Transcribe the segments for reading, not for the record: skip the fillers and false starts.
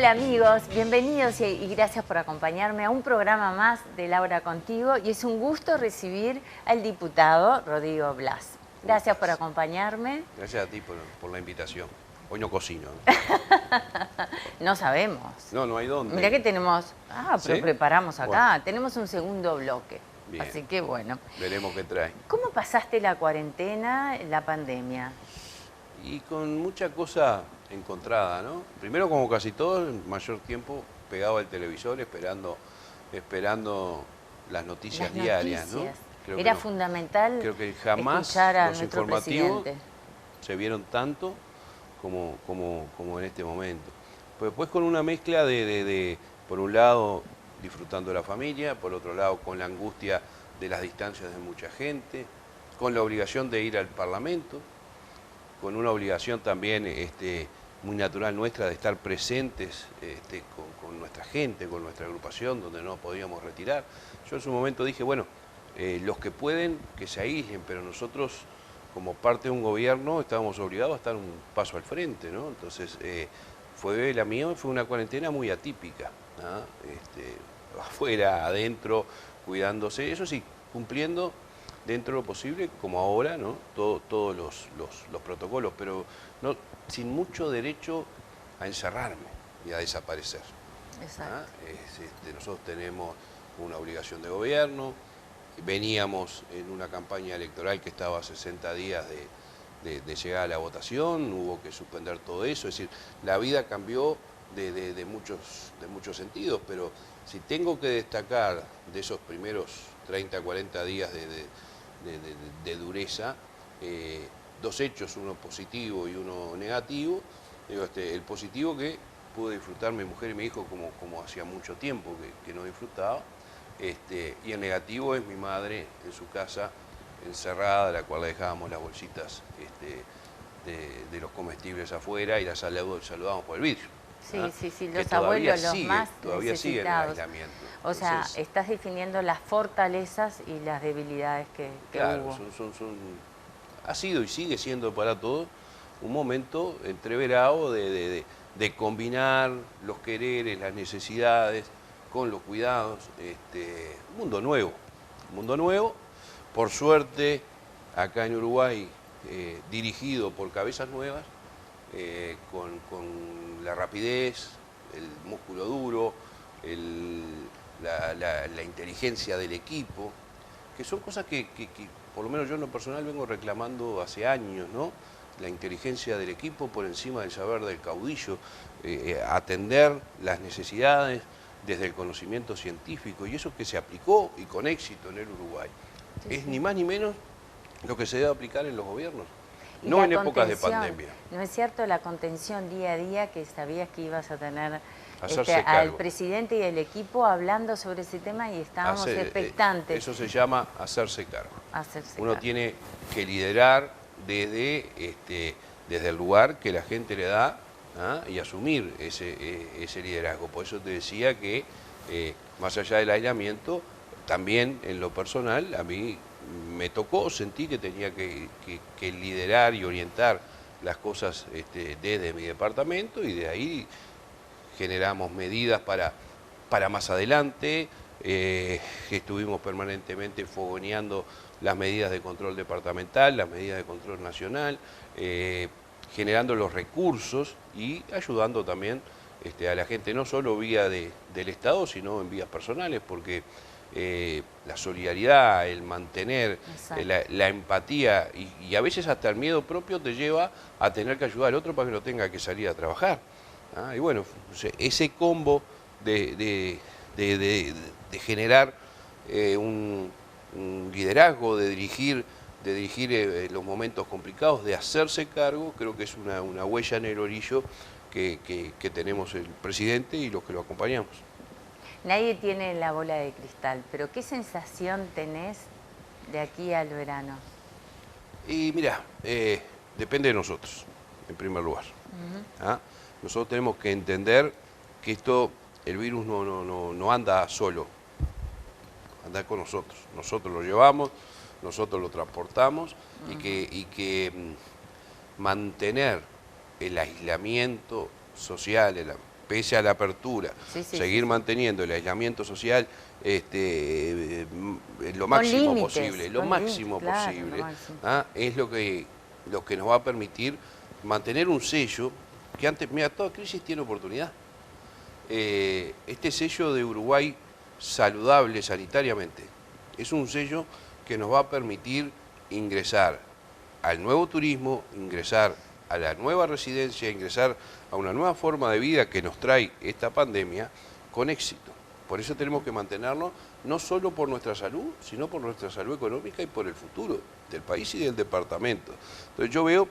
Hola amigos, bienvenidos y gracias por acompañarme a un programa más de Laura Contigo y es un gusto recibir al diputado Rodrigo Blas. Gracias por acompañarme. Gracias a ti por la invitación. Hoy no cocino. No sabemos. No hay dónde. Mirá que tenemos, pero ¿Sí? preparamos acá, Bueno. tenemos un segundo bloque. Bien. Así que bueno. Veremos qué trae. ¿Cómo pasaste la cuarentena, la pandemia? Y con mucha cosa encontrada, ¿no? Primero, como casi todo, el mayor tiempo pegado al televisor esperando las noticias diarias, Noticias. ¿no? Era fundamental creo que jamás escuchar a los nuestro informativos presidente. se vieron tanto como en este momento. Pues después con una mezcla por un lado, disfrutando de la familia, por otro lado, con la angustia de las distancias de mucha gente, con la obligación de ir al Parlamento, con una obligación también muy natural nuestra de estar presentes con nuestra gente, con nuestra agrupación, donde no podíamos retirar. Yo en su momento dije, bueno, los que pueden, que se aíslen, pero nosotros, como parte de un gobierno, estábamos obligados a estar un paso al frente, ¿no? Entonces, la mía fue una cuarentena muy atípica, ¿no? Afuera, adentro, cuidándose, eso sí, cumpliendo dentro de lo posible, como ahora, ¿no? Todos los protocolos, pero no, sin mucho derecho a encerrarme y a desaparecer. Exacto. Nosotros tenemos una obligación de gobierno, veníamos en una campaña electoral que estaba a 60 días de llegar a la votación, hubo que suspender todo eso, es decir, la vida cambió de muchos sentidos, pero si tengo que destacar de esos primeros 30, 40 días de dureza, dos hechos, uno positivo y uno negativo. El positivo, que pude disfrutar mi mujer y mi hijo como hacía mucho tiempo que no disfrutaba, y el negativo es mi madre en su casa encerrada, a la cual le dejábamos las bolsitas de los comestibles afuera y la saludábamos por el vidrio. Sí, los abuelos, los más todavía sigue en el necesitados. aislamiento. O sea, Entonces, estás definiendo las fortalezas y las debilidades que claro, hubo. ha sido y sigue siendo para todos un momento entreverado de combinar los quereres, las necesidades con los cuidados. Un mundo nuevo, por suerte, acá en Uruguay, dirigido por cabezas nuevas, con la rapidez, el músculo duro, la inteligencia del equipo, que son cosas que por lo menos yo en lo personal vengo reclamando hace años, ¿no? La inteligencia del equipo por encima del saber del caudillo, atender las necesidades desde el conocimiento científico, y eso que se aplicó y con éxito en el Uruguay. Es ni más ni menos lo que se debe aplicar en los gobiernos, no en épocas de pandemia. ¿No es cierto la contención día a día, que sabías que ibas a tener al presidente y el equipo hablando sobre ese tema y estábamos expectantes? Eso se llama hacerse cargo. Uno cargo. tiene que liderar desde el lugar que la gente le da, y asumir ese liderazgo. Por eso te decía que, más allá del aislamiento, también en lo personal, a mí me tocó, sentí que tenía que liderar y orientar las cosas desde mi departamento, y de ahí generamos medidas para más adelante. Estuvimos permanentemente fogoneando las medidas de control departamental, las medidas de control nacional, generando los recursos y ayudando también a la gente, no solo vía del Estado, sino en vías personales, porque la solidaridad, el mantener la empatía y a veces hasta el miedo propio te lleva a tener que ayudar al otro para que no tenga que salir a trabajar. Y bueno, ese combo de generar un liderazgo, de dirigir los momentos complicados, de hacerse cargo, creo que es una huella en el orillo que tenemos el presidente y los que lo acompañamos. Nadie tiene la bola de cristal, pero ¿qué sensación tenés de aquí al verano? Y mira, depende de nosotros, en primer lugar. Nosotros tenemos que entender que el virus no anda solo, anda con nosotros. Nosotros lo llevamos, nosotros lo transportamos, y que mantener el aislamiento social, pese a la apertura, Sí, sí, seguir sí. manteniendo el aislamiento social lo máximo límites, posible, lo con máximo límites, claro, posible, lo máximo. ¿ah? Es lo que nos va a permitir mantener un sello que antes, mira, toda crisis tiene oportunidad. Este sello de Uruguay saludable sanitariamente es un sello que nos va a permitir ingresar al nuevo turismo, ingresar a la nueva residencia, ingresar a una nueva forma de vida que nos trae esta pandemia con éxito. Por eso tenemos que mantenernos no solo por nuestra salud, sino por nuestra salud económica y por el futuro del país y del departamento. Entonces yo veo,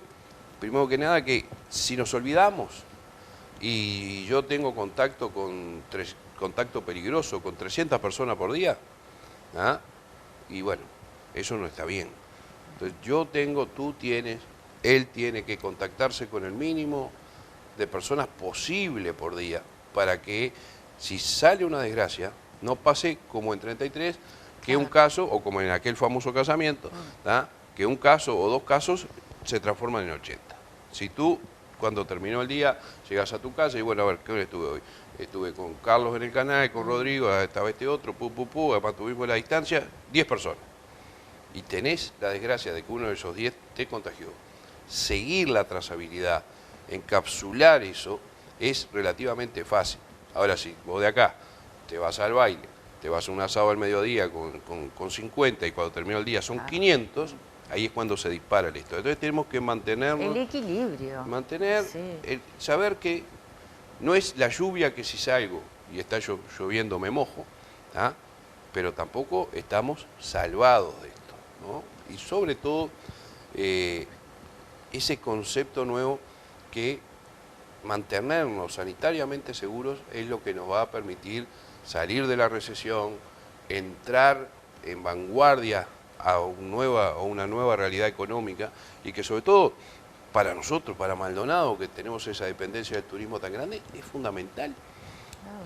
primero que nada, que si nos olvidamos y yo tengo contacto peligroso con 300 personas por día, ¿ah? Y bueno, eso no está bien. Entonces yo tengo, tú tienes, él tiene que contactarse con el mínimo de personas posible por día para que si sale una desgracia no pase como en 33, que un caso, o como en aquel famoso casamiento, ¿ah? Que un caso o dos casos se transforman en 80. Si tú, cuando terminó el día, llegas a tu casa y bueno, a ver, ¿qué hora estuve hoy? Estuve con Carlos en el canal, con Rodrigo, estaba este otro, mantuvimos la distancia, 10 personas. Y tenés la desgracia de que uno de esos 10 te contagió. Seguir la trazabilidad, encapsular eso, es relativamente fácil. Ahora sí, vos de acá te vas al baile, te vas a un asado al mediodía con 50 y cuando termina el día son 500, ahí es cuando se dispara esto. Entonces tenemos que mantenernos. El equilibrio. Mantener, Sí. saber que no es la lluvia que si salgo y está lloviendo me mojo, ¿ah? Pero tampoco estamos salvados de esto, ¿no? Y sobre todo ese concepto nuevo que mantenernos sanitariamente seguros es lo que nos va a permitir salir de la recesión, entrar en vanguardia a una nueva realidad económica y que sobre todo para nosotros, para Maldonado, que tenemos esa dependencia del turismo tan grande, es fundamental.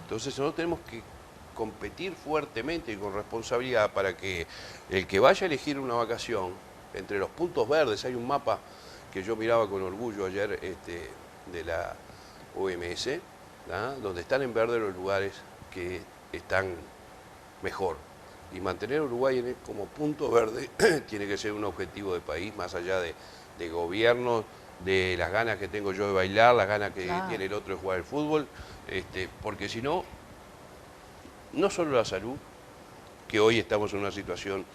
Entonces nosotros tenemos que competir fuertemente y con responsabilidad para que el que vaya a elegir una vacación, entre los puntos verdes, hay un mapa que yo miraba con orgullo ayer de la OMS, ¿ah? Donde están en verde los lugares que están mejor. Y mantener Uruguay como punto verde tiene que ser un objetivo de país, más allá de gobiernos, de las ganas que tengo yo de bailar, las ganas que tiene el otro de jugar al fútbol, porque si no, no solo la salud, que hoy estamos en una situación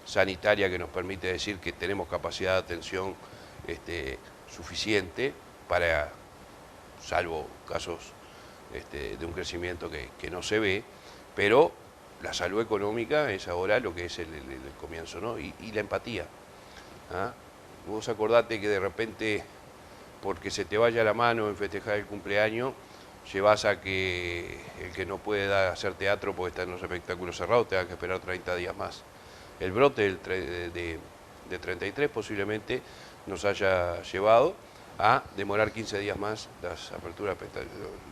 sanitaria que nos permite decir que tenemos capacidad de atención suficiente para, salvo casos de un crecimiento que no se ve, pero la salud económica es ahora lo que es el comienzo, ¿no? Y la empatía. ¿Ah? Vos acordate que de repente, porque se te vaya la mano en festejar el cumpleaños, llevas a que el que no puede hacer teatro porque está en los espectáculos cerrados tenga que esperar 30 días más. El brote de 33 posiblemente nos haya llevado a demorar 15 días más las aperturas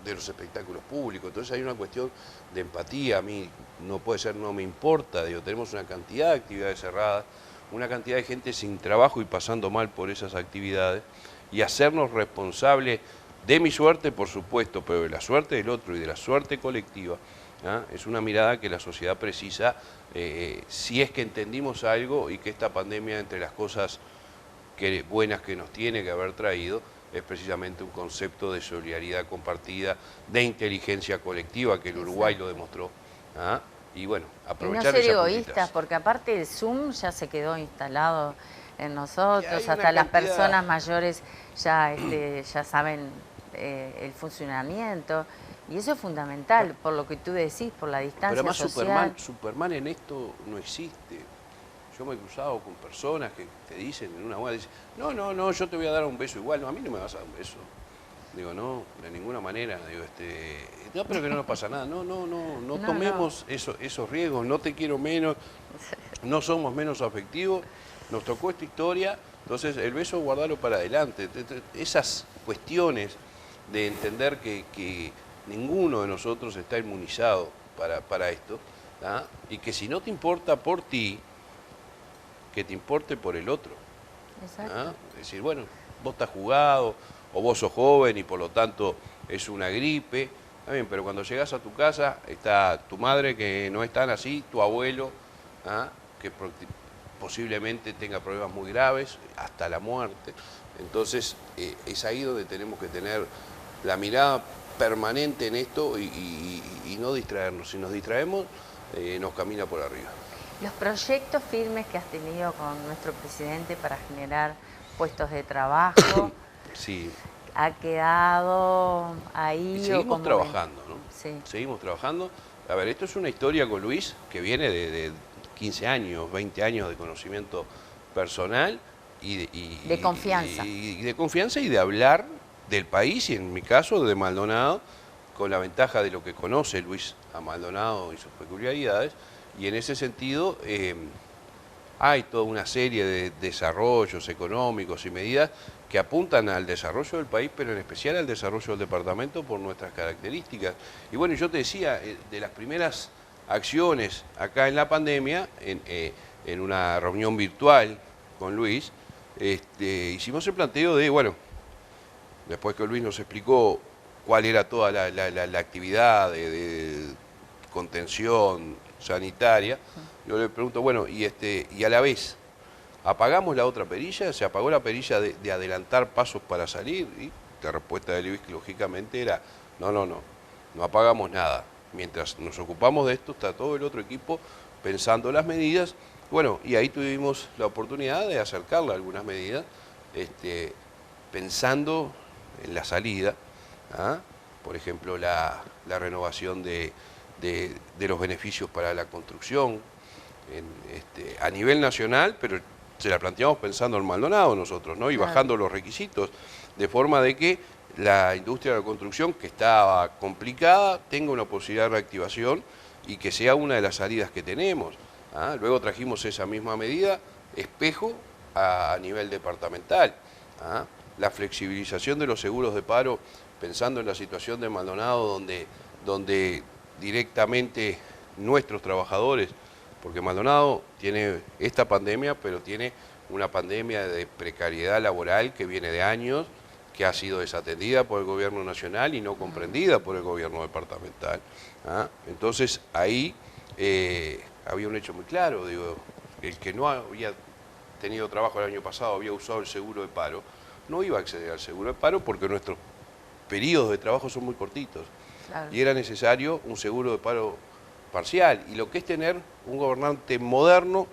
de los espectáculos públicos. Entonces hay una cuestión de empatía. A mí no puede ser, no me importa, digo, tenemos una cantidad de actividades cerradas, una cantidad de gente sin trabajo y pasando mal por esas actividades, y hacernos responsables de mi suerte, por supuesto, pero de la suerte del otro y de la suerte colectiva, ¿ah? Es una mirada que la sociedad precisa, si es que entendimos algo y que esta pandemia, entre las cosas buenas que nos tiene que haber traído, es precisamente un concepto de solidaridad compartida, de inteligencia colectiva, que el Uruguay lo demostró. ¿Ah? Y bueno, aprovechar y no ser esas egoístas, puntitas. porque aparte el Zoom ya se quedó instalado en nosotros, Hay una hasta las cantidad. personas mayores ya, ya saben el funcionamiento, y eso es fundamental, por lo que tú decís, por la distancia Pero además social. Superman en esto no existe. Yo me he cruzado con personas que te dicen en una boda, dicen, no, yo te voy a dar un beso igual, no, a mí no me vas a dar un beso. Digo, no, de ninguna manera, digo, no, pero que no nos pasa nada, no tomemos esos riesgos, no te quiero menos, no somos menos afectivos, nos tocó esta historia, entonces el beso guardarlo para adelante. Esas cuestiones de entender que ninguno de nosotros está inmunizado para esto, ¿ah? Y que si no te importa por ti, que te importe por el otro. ¿Ah? Es decir, bueno, vos estás jugado, o vos sos joven y por lo tanto es una gripe, Está bien, pero cuando llegas a tu casa está tu madre que no es tan así, tu abuelo, ¿ah? que posiblemente tenga problemas muy graves, hasta la muerte. Entonces es ahí donde tenemos que tener la mirada permanente en esto y no distraernos. Si nos distraemos, nos camina por arriba. Los proyectos firmes que has tenido con nuestro presidente para generar puestos de trabajo, Sí. ¿ha quedado ahí? Y seguimos trabajando, ¿no? Sí. Seguimos trabajando. A ver, esto es una historia con Luis que viene de 15 años, 20 años de conocimiento personal de confianza. Y de confianza y de hablar del país y en mi caso de Maldonado, con la ventaja de lo que conoce Luis a Maldonado y sus peculiaridades. Y en ese sentido hay toda una serie de desarrollos económicos y medidas que apuntan al desarrollo del país, pero en especial al desarrollo del departamento por nuestras características. Y bueno, yo te decía, de las primeras acciones acá en la pandemia, en una reunión virtual con Luis, hicimos el planteo de, bueno, después que Luis nos explicó cuál era toda la actividad de contención sanitaria, yo le pregunto, bueno, y a la vez, ¿apagamos la otra perilla? ¿Se apagó la perilla de adelantar pasos para salir? Y la respuesta de Luis, lógicamente, era, no apagamos nada. Mientras nos ocupamos de esto, está todo el otro equipo pensando las medidas. Bueno, y ahí tuvimos la oportunidad de acercarle algunas medidas, pensando en la salida, ¿ah? Por ejemplo, la renovación de los beneficios para la construcción a nivel nacional, pero se la planteamos pensando en Maldonado nosotros, ¿no? Y bajando los requisitos, de forma de que la industria de la construcción, que estaba complicada, tenga una posibilidad de reactivación y que sea una de las salidas que tenemos. ¿Ah? Luego trajimos esa misma medida, espejo, a nivel departamental. ¿Ah? La flexibilización de los seguros de paro, pensando en la situación de Maldonado, donde directamente nuestros trabajadores, porque Maldonado tiene esta pandemia, pero tiene una pandemia de precariedad laboral que viene de años, que ha sido desatendida por el gobierno nacional y no comprendida por el gobierno departamental. ¿Ah? Entonces ahí había un hecho muy claro, digo, el que no había tenido trabajo el año pasado, había usado el seguro de paro, no iba a acceder al seguro de paro porque nuestros periodos de trabajo son muy cortitos. Claro. Y era necesario un seguro de paro parcial. Y lo que es tener un gobernante moderno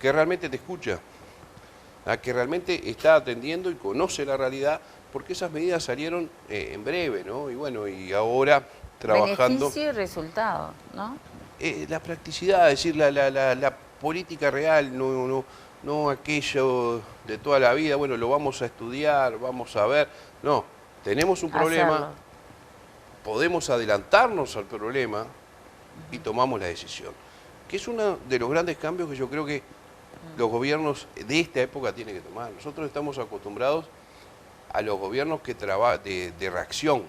que realmente te escucha, que realmente está atendiendo y conoce la realidad, porque esas medidas salieron en breve, ¿no? Y bueno, y ahora trabajando... Beneficio y resultado, ¿no? La practicidad, es decir, la política real, no aquello de toda la vida, bueno, lo vamos a estudiar, vamos a ver. No, tenemos un problema, podemos adelantarnos al problema y tomamos la decisión. Que es uno de los grandes cambios que yo creo que los gobiernos de esta época tienen que tomar. Nosotros estamos acostumbrados a los gobiernos que de reacción.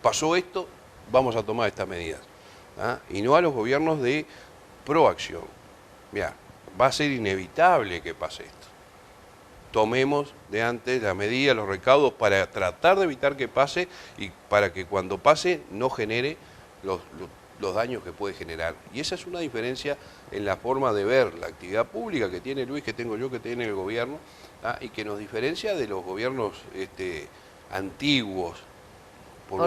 Pasó esto, vamos a tomar estas medidas. ¿Ah? Y no a los gobiernos de proacción. Mirá, va a ser inevitable que pase esto. Tomemos de antes las medidas, los recaudos para tratar de evitar que pase y para que cuando pase no genere los daños que puede generar. Y esa es una diferencia en la forma de ver la actividad pública que tiene Luis, que tengo yo, que tiene el gobierno, ¿ah? Y que nos diferencia de los gobiernos antiguos, por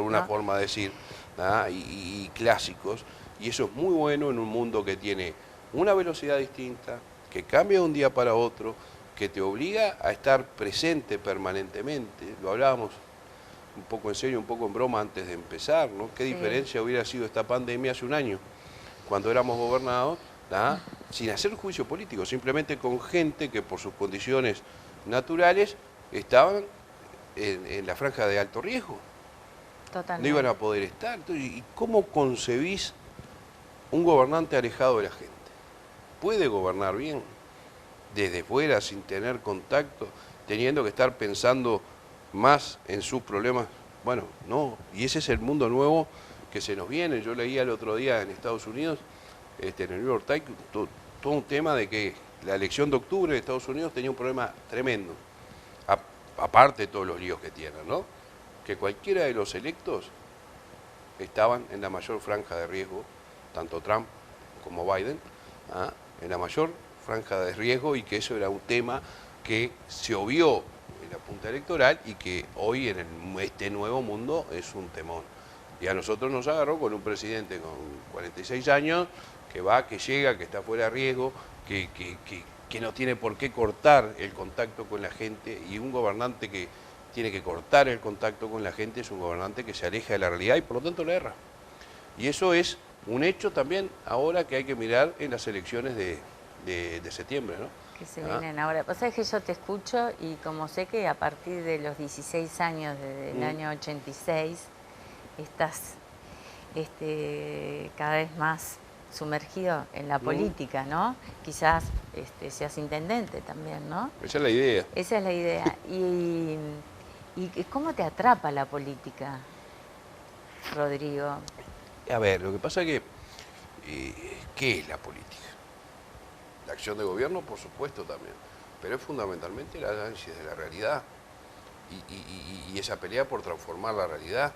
una forma de decir, ¿ah? Y clásicos. Y eso es muy bueno en un mundo que tiene una velocidad distinta, que cambia de un día para otro, que te obliga a estar presente permanentemente. Lo hablábamos un poco en serio, un poco en broma antes de empezar, ¿no? ¿Qué diferencia hubiera sido esta pandemia hace un año, cuando éramos gobernados, ¿ah? Sin hacer juicio político, simplemente con gente que por sus condiciones naturales estaban en la franja de alto riesgo? Totalmente. No iban a poder estar. Entonces, ¿y cómo concebís un gobernante alejado de la gente? ¿Puede gobernar bien desde fuera, sin tener contacto, teniendo que estar pensando más en sus problemas? Bueno, no. Y ese es el mundo nuevo que se nos viene. Yo leía el otro día en Estados Unidos, en el New York Times, todo un tema de que la elección de octubre de Estados Unidos tenía un problema tremendo, aparte de todos los líos que tienen, ¿no? Que cualquiera de los electos estaban en la mayor franja de riesgo, tanto Trump como Biden, en la mayor franja de riesgo, y que eso era un tema que se obvió en la punta electoral y que hoy en este nuevo mundo es un temor. Y a nosotros nos agarró con un presidente con 46 años, que va, que llega, que está fuera de riesgo, que no tiene por qué cortar el contacto con la gente, y un gobernante que tiene que cortar el contacto con la gente es un gobernante que se aleja de la realidad y por lo tanto la erra. Y eso es un hecho también ahora que hay que mirar en las elecciones de septiembre, ¿no? Que se vienen ahora. Vos sabés que yo te escucho y como sé que a partir de los 16 años, desde el año 86, estás cada vez más sumergido en la política, ¿no? Quizás seas intendente también, ¿no? Esa es la idea. Esa es la idea. ¿Y cómo te atrapa la política, Rodrigo? A ver, lo que pasa es que, ¿qué es la política? La acción de gobierno, por supuesto, también, pero es fundamentalmente el análisis de la realidad y esa pelea por transformar la realidad.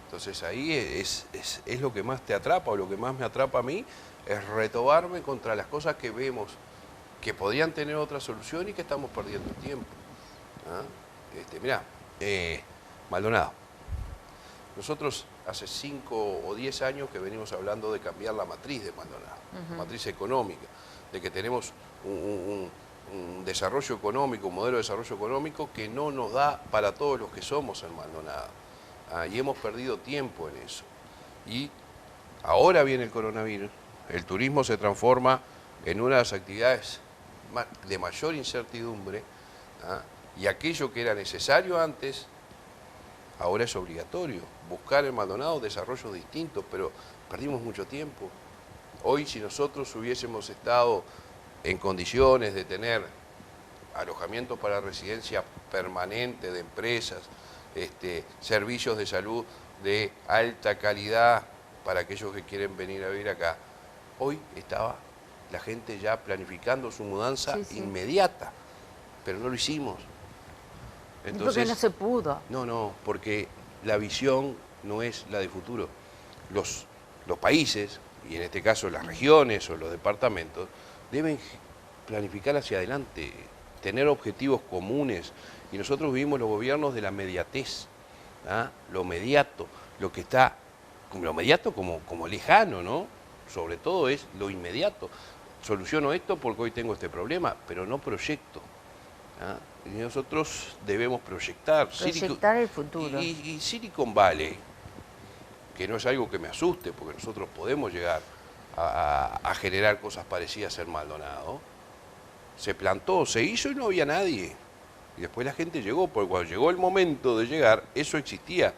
Entonces ahí es lo que más te atrapa, o lo que más me atrapa a mí, es retobarme contra las cosas que vemos que podrían tener otra solución y que estamos perdiendo tiempo. Mirá, Maldonado. Nosotros hace 5 o 10 años que venimos hablando de cambiar la matriz de Maldonado, matriz económica, de que tenemos un desarrollo económico, un modelo de desarrollo económico que no nos da para todos los que somos en Maldonado. Y hemos perdido tiempo en eso. Y ahora viene el coronavirus, el turismo se transforma en una de las actividades de mayor incertidumbre, y aquello que era necesario antes, ahora es obligatorio. Buscar en Maldonado desarrollos distintos, pero perdimos mucho tiempo. Hoy, si nosotros hubiésemos estado en condiciones de tener alojamientos para residencia permanente de empresas, servicios de salud de alta calidad para aquellos que quieren venir a vivir acá, hoy estaba la gente ya planificando su mudanza inmediata, pero no lo hicimos. Entonces, porque no se pudo. No, porque la visión no es la de futuro. Los países, y en este caso las regiones o los departamentos, deben planificar hacia adelante, tener objetivos comunes. Y nosotros vivimos los gobiernos de la mediatez, lo mediato, lo que está, lo mediato como lejano, ¿no? Sobre todo es lo inmediato. Soluciono esto porque hoy tengo este problema, pero no proyecto. Y nosotros debemos proyectar. Proyectar el futuro. Y Silicon Valley, que no es algo que me asuste, porque nosotros podemos llegar a generar cosas parecidas en Maldonado, se plantó, se hizo y no había nadie. Y después la gente llegó, porque cuando llegó el momento de llegar, eso existía.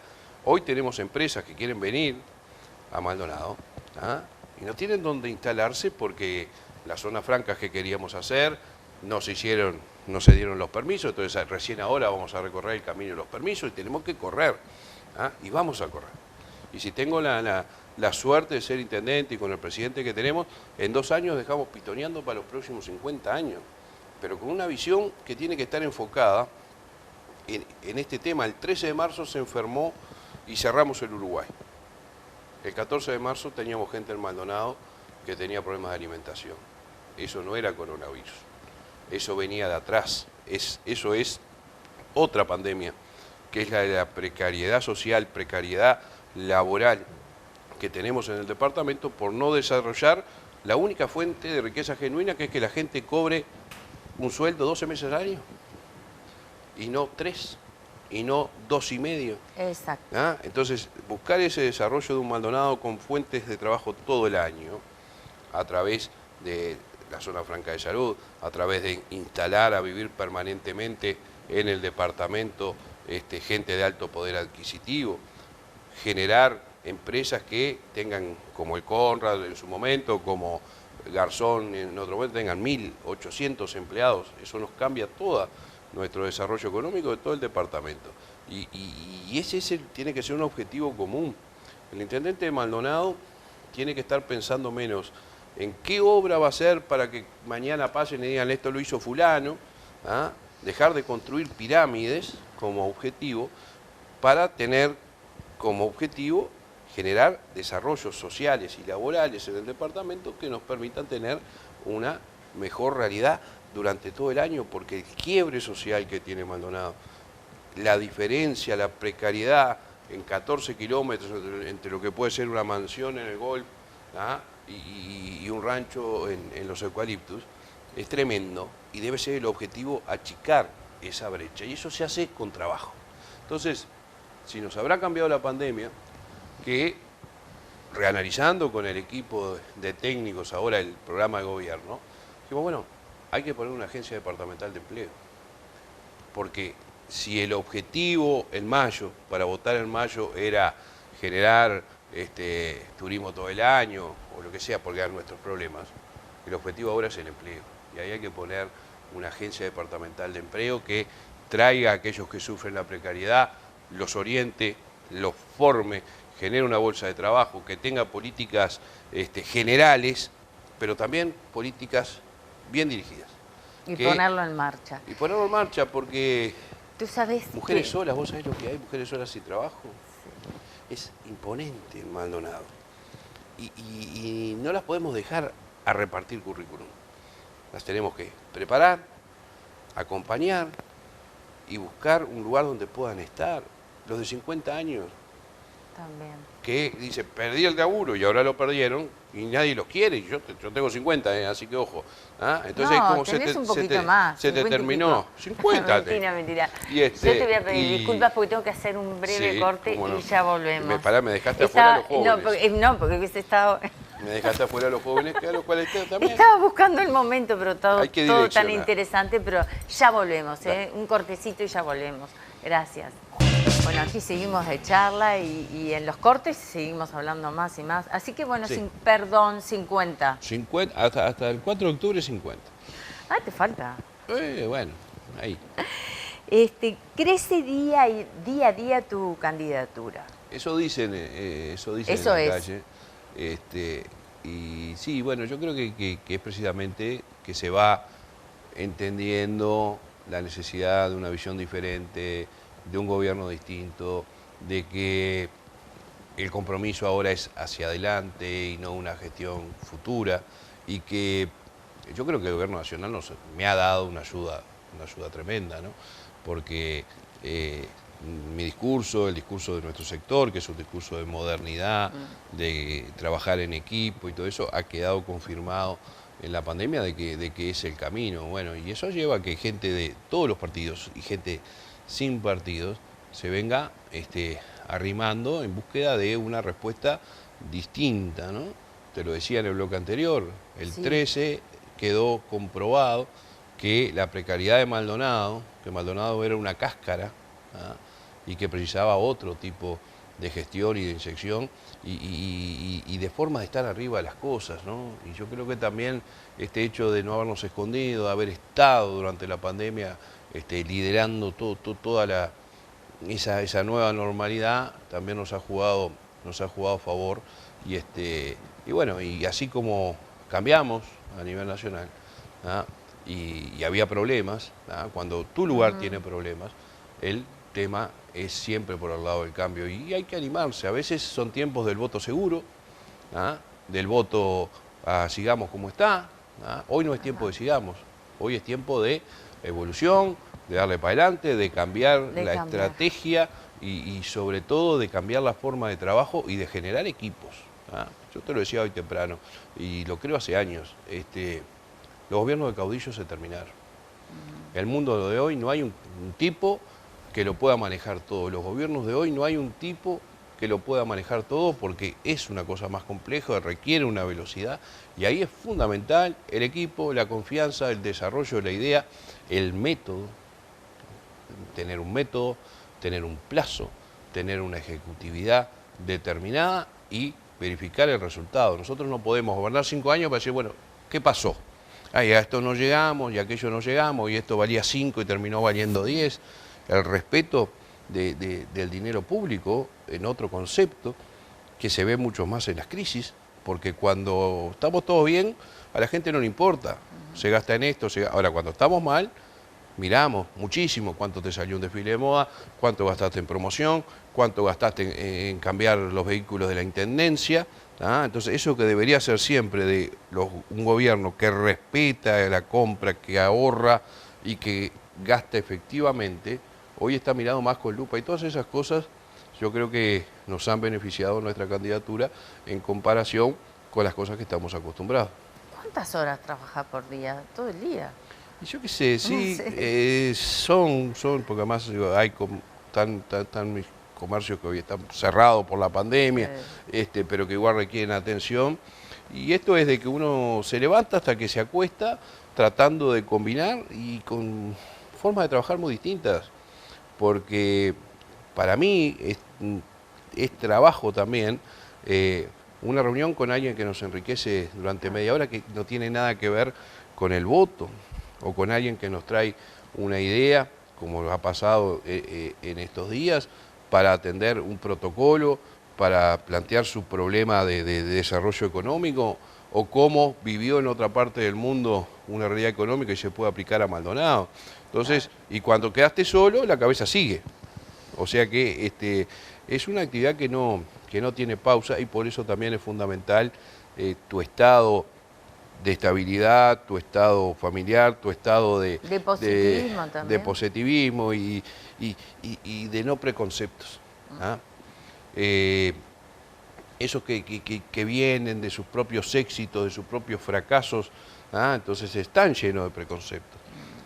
Hoy tenemos empresas que quieren venir a Maldonado, y no tienen dónde instalarse porque las zonas francas que queríamos hacer no se dieron los permisos, entonces recién ahora vamos a recorrer el camino de los permisos y tenemos que correr, y vamos a correr. Y si tengo la suerte de ser intendente y con el presidente que tenemos, en 2 años dejamos pitoneando para los próximos 50 años, pero con una visión que tiene que estar enfocada en este tema. El 13 de marzo se enfermó y cerramos el Uruguay. El 14 de marzo teníamos gente en Maldonado que tenía problemas de alimentación. Eso no era coronavirus, eso venía de atrás. Eso es otra pandemia, que es la de la precariedad social, precariedad laboral que tenemos en el departamento por no desarrollar la única fuente de riqueza genuina, que es que la gente cobre un sueldo 12 meses al año, y no 3, y no 2,5. Exacto. Entonces, buscar ese desarrollo de un Maldonado con fuentes de trabajo todo el año, a través de la zona franca de salud, a través de instalar a vivir permanentemente en el departamento gente de alto poder adquisitivo, generar empresas que tengan, como el Conrad en su momento, como Garzón en otro momento, tengan 1.800 empleados. Eso nos cambia todo nuestro desarrollo económico de todo el departamento. Y ese tiene que ser un objetivo común. El intendente de Maldonado tiene que estar pensando menos en qué obra va a hacer para que mañana pasen y digan esto lo hizo fulano, dejar de construir pirámides como objetivo para tener como objetivo generar desarrollos sociales y laborales en el departamento que nos permitan tener una mejor realidad durante todo el año, porque el quiebre social que tiene Maldonado, la diferencia, la precariedad en 14 kilómetros entre lo que puede ser una mansión en el Golf, ¿ah?, y un rancho en los eucaliptus, es tremendo y debe ser el objetivo achicar esa brecha, y eso se hace con trabajo. Entonces, si nos habrá cambiado la pandemia, que reanalizando con el equipo de técnicos ahora el programa de gobierno, dijimos, bueno, hay que poner una agencia departamental de empleo, porque si el objetivo en mayo, para votar en mayo, era generar turismo todo el año, o lo que sea, porque eran nuestros problemas, el objetivo ahora es el empleo, y ahí hay que poner una agencia departamental de empleo que traiga a aquellos que sufren la precariedad, los oriente, los forme, genere una bolsa de trabajo, que tenga políticas generales, pero también políticas bien dirigidas. Y ponerlo en marcha. Y ponerlo en marcha, porque tú sabes mujeres solas, ¿vos sabés lo que hay? Mujeres solas sin trabajo. Sí. Es imponente en Maldonado. Y no las podemos dejar a repartir currículum. Las tenemos que preparar, acompañar y buscar un lugar donde puedan estar. Los de 50 años, también, que dice, perdí el laburo y ahora lo perdieron y nadie los quiere. Yo tengo 50, así que ojo. ¿Ah? Entonces, no, como tenés un poquito más. Se te terminó. 50. Mentira. Y yo te voy a pedir disculpas porque tengo que hacer un breve corte y ya volvemos. Me dejaste afuera a los jóvenes. No, porque hubiese estado... Me dejaste afuera a los jóvenes, que a los cuales también. Estaba buscando el momento, pero todo tan interesante, pero ya volvemos, un cortecito y ya volvemos. Gracias. Bueno, aquí seguimos de charla y en los cortes seguimos hablando más y más. Así que bueno, sí. Perdón, 50. 50 hasta el 4 de octubre 50. Ah, te falta. Bueno, ahí. Crece día a día tu candidatura. Eso dicen en la calle. Y sí, bueno, yo creo que es precisamente que se va entendiendo la necesidad de una visión diferente, de un gobierno distinto, de que el compromiso ahora es hacia adelante y no una gestión futura, y que yo creo que el gobierno nacional me ha dado una ayuda tremenda, ¿no? Porque mi discurso, el discurso de nuestro sector, que es un discurso de modernidad, de trabajar en equipo y todo eso, ha quedado confirmado en la pandemia de que es el camino. Bueno, y eso lleva a que gente de todos los partidos y gente sin partidos se venga arrimando en búsqueda de una respuesta distinta, ¿no? Te lo decía en el bloque anterior, el 13 quedó comprobado que la precariedad de Maldonado, que Maldonado era una cáscara, ¿ah?, y que precisaba otro tipo de gestión y de inyección y de forma de estar arriba de las cosas, ¿no? Y yo creo que también este hecho de no habernos escondido, de haber estado durante la pandemia liderando toda esa nueva normalidad, también nos ha jugado a favor. Y bueno, y así como cambiamos a nivel nacional, ¿ah?, y había problemas, ¿ah?, cuando tu lugar tiene problemas, el tema es siempre por el lado del cambio y hay que animarse. A veces son tiempos del voto seguro, ¿ah?, del voto a sigamos como está, ¿ah? Hoy no es tiempo de sigamos, hoy es tiempo de evolución, de darle para adelante, de cambiar estrategia y sobre todo de cambiar la forma de trabajo y de generar equipos, ¿ah? Yo te lo decía hoy temprano y lo creo hace años, los gobiernos de caudillos se terminaron. En el mundo de hoy no hay un tipo que lo pueda manejar todo. Los gobiernos de hoy no hay un tipo que lo pueda manejar todo porque es una cosa más compleja, requiere una velocidad y ahí es fundamental el equipo, la confianza, el desarrollo de la idea, el método, tener un método, tener un plazo, tener una ejecutividad determinada y verificar el resultado. Nosotros no podemos gobernar 5 años para decir, bueno, ¿qué pasó? A esto no llegamos y a aquello no llegamos y esto valía 5 y terminó valiendo 10. El respeto del dinero público en otro concepto que se ve mucho más en las crisis, porque cuando estamos todos bien, a la gente no le importa, se gasta en esto, ahora cuando estamos mal, miramos muchísimo cuánto te salió un desfile de moda, cuánto gastaste en promoción, cuánto gastaste en cambiar los vehículos de la Intendencia. Entonces eso que debería ser siempre de un gobierno que respeta la compra, que ahorra y que gasta efectivamente, hoy está mirado más con lupa, y todas esas cosas yo creo que nos han beneficiado nuestra candidatura en comparación con las cosas que estamos acostumbrados. ¿Cuántas horas trabajas por día? ¿Todo el día? Y yo qué sé, sí, no sé. Son, porque además hay tan mis comercios que hoy están cerrados por la pandemia, pero que igual requieren atención. Y esto es de que uno se levanta hasta que se acuesta, tratando de combinar y con formas de trabajar muy distintas. Porque para mí es trabajo también una reunión con alguien que nos enriquece durante media hora, que no tiene nada que ver con el voto, o con alguien que nos trae una idea, como ha pasado en estos días, para atender un protocolo, para plantear su problema de desarrollo económico, o cómo vivió en otra parte del mundo una realidad económica y se puede aplicar a Maldonado. Entonces, y cuando quedaste solo, la cabeza sigue. O sea que es una actividad que no tiene pausa, y por eso también es fundamental tu estado de estabilidad, tu estado familiar, tu estado de positivismo también. De positivismo y de no preconceptos. Esos que vienen de sus propios éxitos, de sus propios fracasos, entonces están llenos de preconceptos.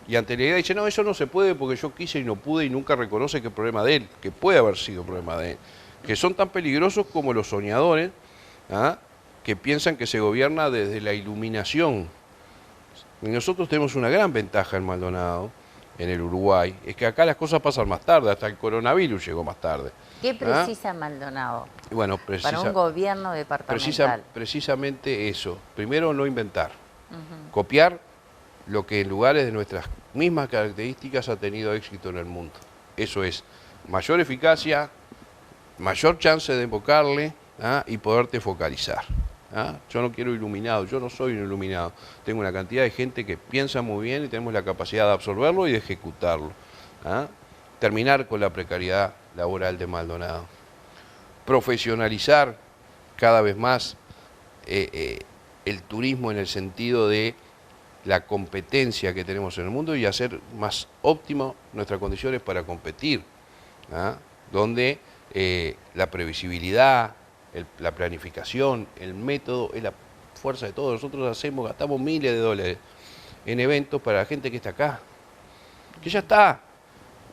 Y ante la idea dice, no, eso no se puede porque yo quise y no pude, y nunca reconoce que es problema de él, que puede haber sido problema de él. Que son tan peligrosos como los soñadores, que piensan que se gobierna desde la iluminación. Y nosotros tenemos una gran ventaja en Maldonado, en el Uruguay, es que acá las cosas pasan más tarde, hasta el coronavirus llegó más tarde. ¿Qué precisa Maldonado bueno, para un gobierno departamental? Precisamente eso. Primero, no inventar. Copiar lo que en lugares de nuestras mismas características ha tenido éxito en el mundo. Eso es mayor eficacia, mayor chance de invocarle y poderte focalizar. Yo no quiero iluminado, yo no soy un iluminado. Tengo una cantidad de gente que piensa muy bien y tenemos la capacidad de absorberlo y de ejecutarlo. Terminar con la precariedad laboral de Maldonado. Profesionalizar cada vez más el turismo en el sentido de la competencia que tenemos en el mundo y hacer más óptimo nuestras condiciones para competir, donde la previsibilidad, la planificación, el método es la fuerza de todo. Nosotros gastamos miles de dólares en eventos para la gente que está acá, que ya está,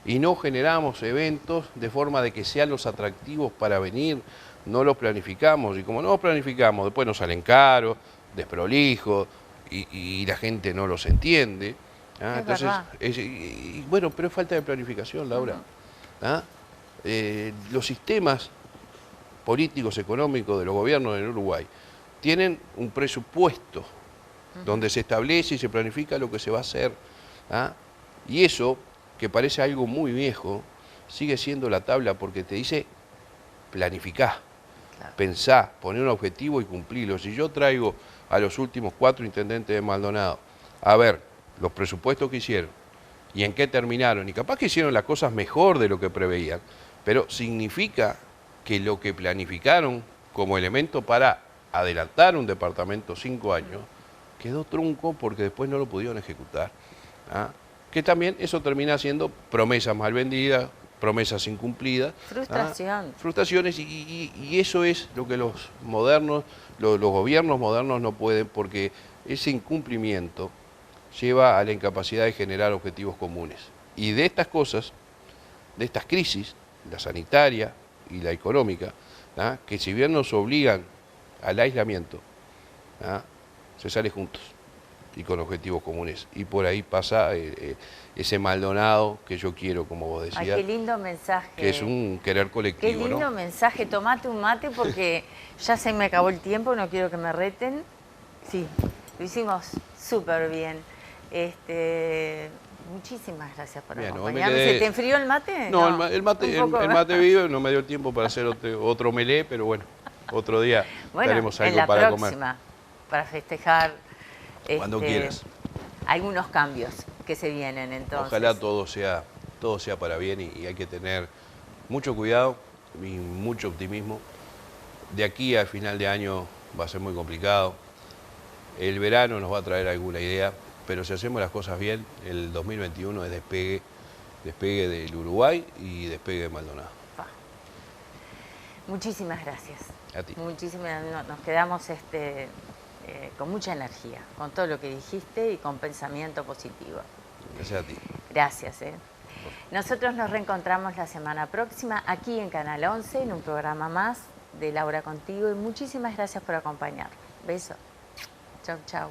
y no generamos eventos de forma de que sean los atractivos para venir, no los planificamos, y como no los planificamos, después nos salen caros, desprolijos, y la gente no los entiende. Entonces, bueno, pero es falta de planificación, Laura. Los sistemas políticos, económicos de los gobiernos en Uruguay tienen un presupuesto donde se establece y se planifica lo que se va a hacer. Y eso, que parece algo muy viejo, sigue siendo la tabla, porque te dice planificá, pensá, poner un objetivo y cumplirlo. Si yo traigo a los últimos 4 intendentes de Maldonado a ver los presupuestos que hicieron y en qué terminaron, y capaz que hicieron las cosas mejor de lo que preveían, pero significa que lo que planificaron como elemento para adelantar un departamento 5 años, quedó trunco porque después no lo pudieron ejecutar. Que también eso termina siendo promesas mal vendidas, promesas incumplidas. Frustración. Frustraciones, y eso es lo que los gobiernos modernos no pueden, porque ese incumplimiento lleva a la incapacidad de generar objetivos comunes. Y de estas cosas, de estas crisis, la sanitaria y la económica, que si bien nos obligan al aislamiento, se sale juntos y con objetivos comunes. Y por ahí pasa ese Maldonado que yo quiero, como vos decías. Ay, qué lindo mensaje. Que es un querer colectivo, qué lindo mensaje. Tomate un mate porque ya se me acabó el tiempo, no quiero que me reten. Sí, lo hicimos súper bien. Muchísimas gracias por acompañarme. ¿Se te enfrió el mate? No, el mate vive, no me dio tiempo para hacer otro melé, pero bueno, otro día haremos algo para comer. Para festejar cuando quieras. Algunos cambios. que se vienen entonces. Ojalá todo sea para bien y hay que tener mucho cuidado y mucho optimismo. De aquí al final de año va a ser muy complicado. El verano nos va a traer alguna idea, pero si hacemos las cosas bien, el 2021 es despegue del Uruguay y despegue de Maldonado. Muchísimas gracias. A ti. Nos quedamos con mucha energía, con todo lo que dijiste y con pensamiento positivo. Gracias a ti. Gracias. Nosotros nos reencontramos la semana próxima aquí en Canal 11 en un programa más de Laura Contigo y muchísimas gracias por acompañarnos. Beso. Chau, chau.